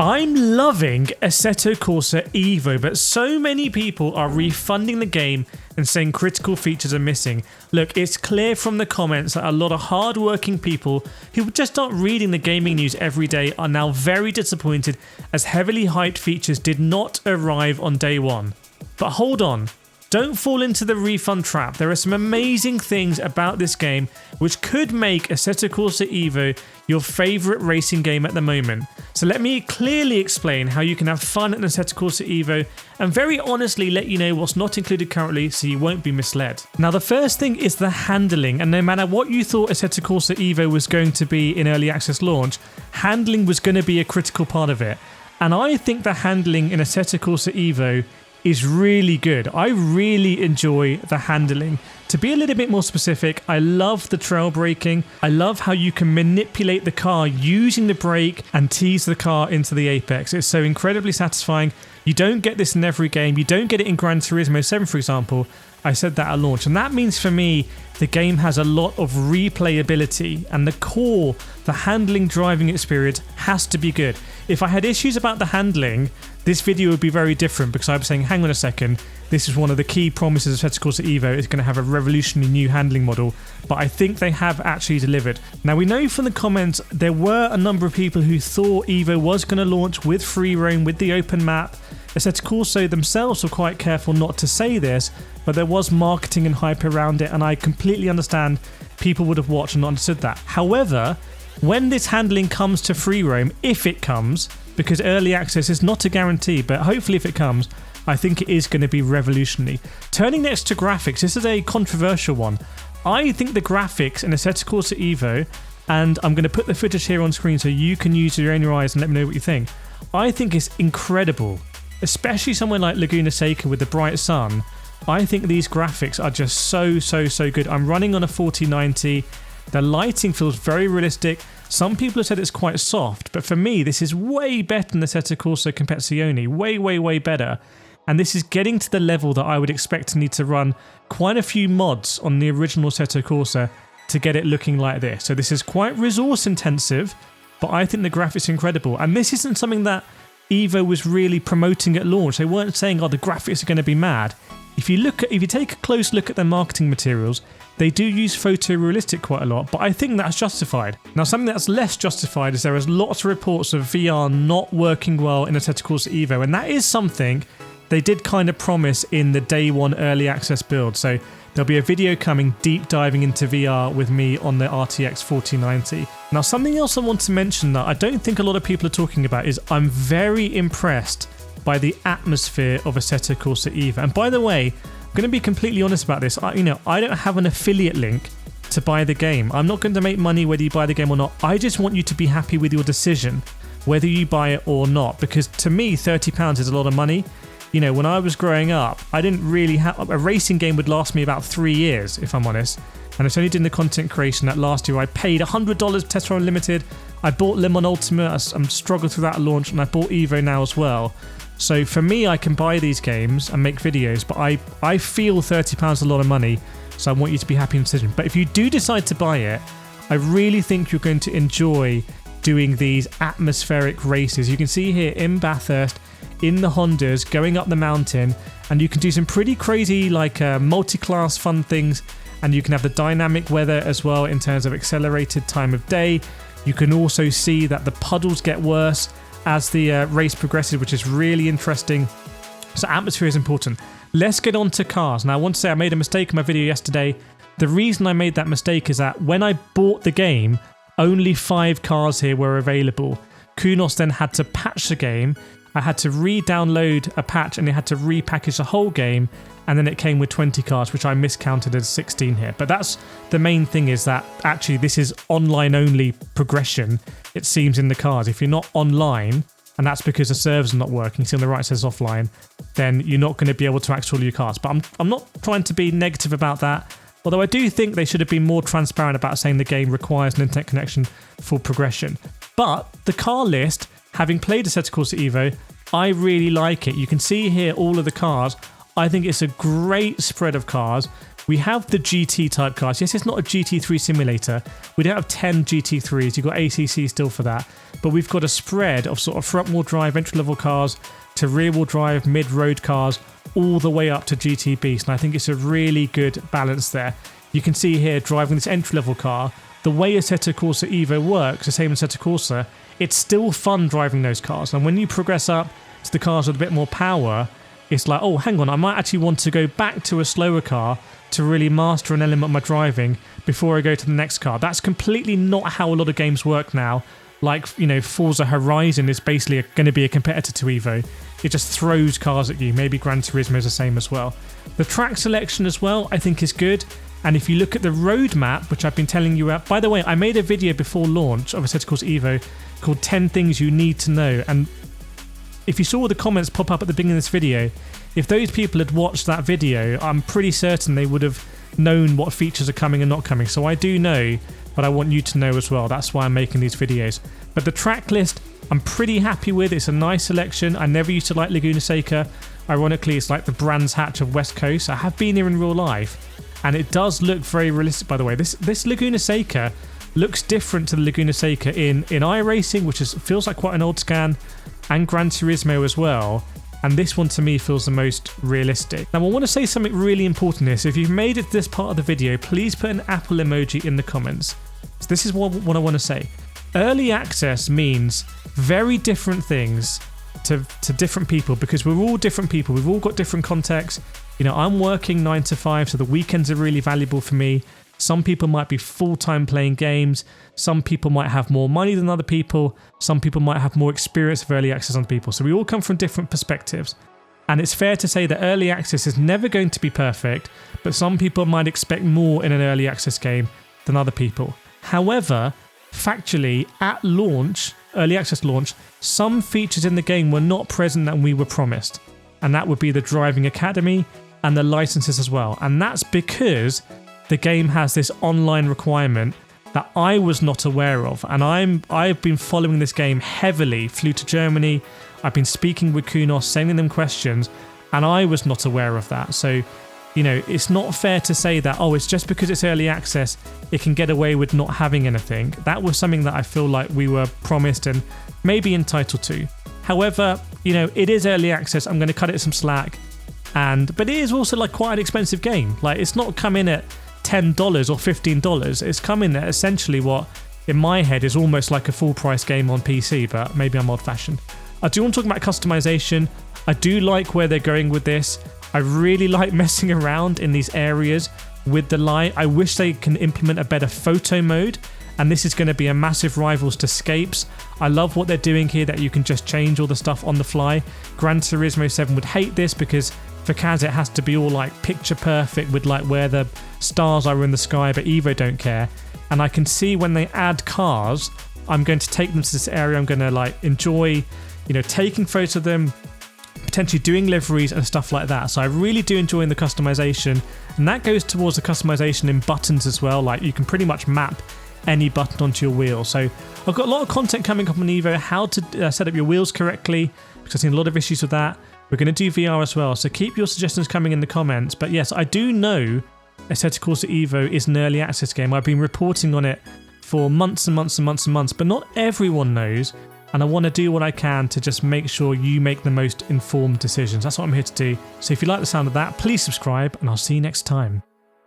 I'm loving Assetto Corsa EVO, but so many people are refunding the game and saying critical features are missing. Look, it's clear from the comments that a lot of hard-working people who just aren't reading the gaming news every day are now very disappointed as heavily hyped features did not arrive on day one. But hold on. Don't fall into the refund trap. There are some amazing things about this game which could make Assetto Corsa EVO your favourite racing game at the moment. So let me clearly explain how you can have fun at Assetto Corsa EVO and very honestly let you know what's not included currently so you won't be misled. Now the first thing is the handling, and no matter what you thought Assetto Corsa EVO was going to be in early access launch, handling was going to be a critical part of it. And I think the handling in Assetto Corsa EVO is really good. I really enjoy the handling. To be a little bit more specific, I love the trail braking. I love how you can manipulate the car using the brake and tease the car into the apex. It's so incredibly satisfying. You don't get this in every game. You don't get it in Gran Turismo 7, for example. I said that at launch. And that means for me, the game has a lot of replayability, and the core, the handling driving experience has to be good. If I had issues about the handling, this video would be very different because I'm saying, hang on a second, this is one of the key promises of Assetto Corsa EVO. It's going to have a revolutionary new handling model, but I think they have actually delivered. Now we know from the comments there were a number of people who thought EVO was going to launch with free roam, with the open map. Assetto Corsa themselves were quite careful not to say this, but there was marketing and hype around it, and I completely understand people would have watched and not understood that. However, when this handling comes to free roam, if it comes, because early access is not a guarantee, but hopefully if it comes, I think it is going to be revolutionary. Turning next to graphics, this is a controversial one. I think the graphics in Assetto Corsa EVO, and I'm going to put the footage here on screen so you can use your own eyes and let me know what you think. I think it's incredible, especially somewhere like Laguna Seca with the bright sun. I think these graphics are just so good. I'm running on a 4090. The lighting feels very realistic. Some people have said it's quite soft, but for me, this is way better than the Assetto Corsa Competizione. Way better. And this is getting to the level that I would expect to need to run quite a few mods on the original Assetto Corsa to get it looking like this. So this is quite resource intensive, but I think the graphics are incredible. And this isn't something that EVO was really promoting at launch. They weren't saying, oh, the graphics are going to be mad. If you take a close look at their marketing materials, they do use photorealistic quite a lot, but I think that's justified. Now, something that's less justified is there is lots of reports of VR not working well in Assetto Corsa EVO, and that is something they did kind of promise in the day one early access build. So there'll be a video coming deep diving into VR with me on the RTX 4090. Now, something else I want to mention that I don't think a lot of people are talking about is I'm very impressed by the atmosphere of Assetto Corsa EVO. And by the way, I'm going to be completely honest about this. I don't have an affiliate link to buy the game. I'm not going to make money whether you buy the game or not. I just want you to be happy with your decision, whether you buy it or not. Because to me, £30 is a lot of money. You know, when I was growing up, I didn't really have... A racing game would last me about 3 years, if I'm honest. And it's only doing the content creation that last year I paid $100 Test Run Unlimited. I bought Le Mans Ultimate. I'm struggled through that at launch, and I bought EVO now as well. So for me, I can buy these games and make videos, but I feel £30 is a lot of money, so I want you to be happy in the decision. But if you do decide to buy it, I really think you're going to enjoy doing these atmospheric races. You can see here in Bathurst, in the Hondas, going up the mountain, and you can do some pretty crazy like multi-class fun things, and you can have the dynamic weather as well in terms of accelerated time of day. You can also see that the puddles get worse as the race progresses, which is really interesting. So atmosphere is important. Let's get on to cars. Now I want to say I made a mistake in my video yesterday. The reason I made that mistake is that when I bought the game, only 5 cars here were available. Kunos then had to patch the game. I had to re-download a patch and it had to repackage the whole game, and then it came with 20 cars, which I miscounted as 16 here. But that's the main thing, is that actually this is online only progression, it seems, in the cars. If you're not online, and that's because the servers are not working, see on the right it says offline, then you're not going to be able to access all your cars. But I'm not trying to be negative about that, although I do think they should have been more transparent about saying the game requires an internet connection for progression. But the car list, having played Assetto Corsa EVO, I really like it. You can see here all of the cars. I think it's a great spread of cars We have the GT type cars. Yes, it's not a GT3 simulator. We don't have 10 GT3s. You've got ACC still for that. But we've got a spread of sort of front-wheel drive, entry-level cars to rear-wheel drive, mid-road cars, all the way up to GT Beast. And I think it's a really good balance there. You can see here, driving this entry-level car, the way Assetto Corsa EVO works, the same as Assetto Corsa, it's still fun driving those cars. And when you progress up to the cars with a bit more power, it's like, oh, hang on, I might actually want to go back to a slower car to really master an element of my driving before I go to the next car. That's completely not how a lot of games work now. Like, you know, Forza Horizon is basically going to be a competitor to EVO. It just throws cars at you. Maybe Gran Turismo is the same as well. The track selection as well, I think is good. And if you look at the roadmap, which I've been telling you about, by the way, I made a video before launch of Assetto Corsa EVO called 10 Things You Need to Know. And if you saw the comments pop up at the beginning of this video, if those people had watched that video, I'm pretty certain they would have known what features are coming and not coming. So I do know, but I want you to know as well. That's why I'm making these videos. But the track list, I'm pretty happy with. It's a nice selection. I never used to like Laguna Seca. Ironically, it's like the Brands Hatch of West Coast. I have been here in real life, and it does look very realistic, by the way. This Laguna Seca looks different to the Laguna Seca in iRacing, which feels like quite an old scan, and Gran Turismo as well. And this one to me feels the most realistic. Now I want to say something really important here. So if you've made it to this part of the video, please put an Apple emoji in the comments. So this is what I want to say. Early access means very different things to different people, because we're all different people. We've all got different contexts. You know, I'm working 9 to 5, so the weekends are really valuable for me. Some people might be full-time playing games. Some people might have more money than other people. Some people might have more experience of early access than people. So we all come from different perspectives. And it's fair to say that early access is never going to be perfect, but some people might expect more in an early access game than other people. However, factually, at launch, early access launch, some features in the game were not present that we were promised. And that would be the driving academy and the licenses as well. And that's because the game has this online requirement that I was not aware of. And I've been following this game heavily, flew to Germany, I've been speaking with Kunos, sending them questions, and I was not aware of that. So, you know, it's not fair to say that, oh, it's just because it's early access, it can get away with not having anything. That was something that I feel like we were promised and maybe entitled to. However, you know, it is early access. I'm going to cut it some slack. But it is also like quite an expensive game. Like, it's not come in at $10 or $15. It's come in at essentially what, in my head, is almost like a full price game on PC, but maybe I'm old fashioned. I do want to talk about customization. I do like where they're going with this. I really like messing around in these areas with the light. I wish they can implement a better photo mode, and this is going to be a massive rivals to Scapes. I love what they're doing here, that you can just change all the stuff on the fly. Gran Turismo 7 would hate this because for Kaz it has to be all like picture perfect with like where the stars are in the sky, but Evo don't care. And I can see when they add cars, I'm going to take them to this area. I'm going to like enjoy, you know, taking photos of them, potentially doing liveries and stuff like that. So I really do enjoy the customization, and that goes towards the customization in buttons as well. Like, you can pretty much map any button onto your wheel. So I've got a lot of content coming up on Evo, how to set up your wheels correctly, because I've seen a lot of issues with that. We're going to do VR as well, so keep your suggestions coming in the comments. But yes, I do know Assetto Corsa EVO is an early access game. I've been reporting on it for months and months and months and months, but not everyone knows. And I want to do what I can to just make sure you make the most informed decisions. That's what I'm here to do. So if you like the sound of that, please subscribe, and I'll see you next time.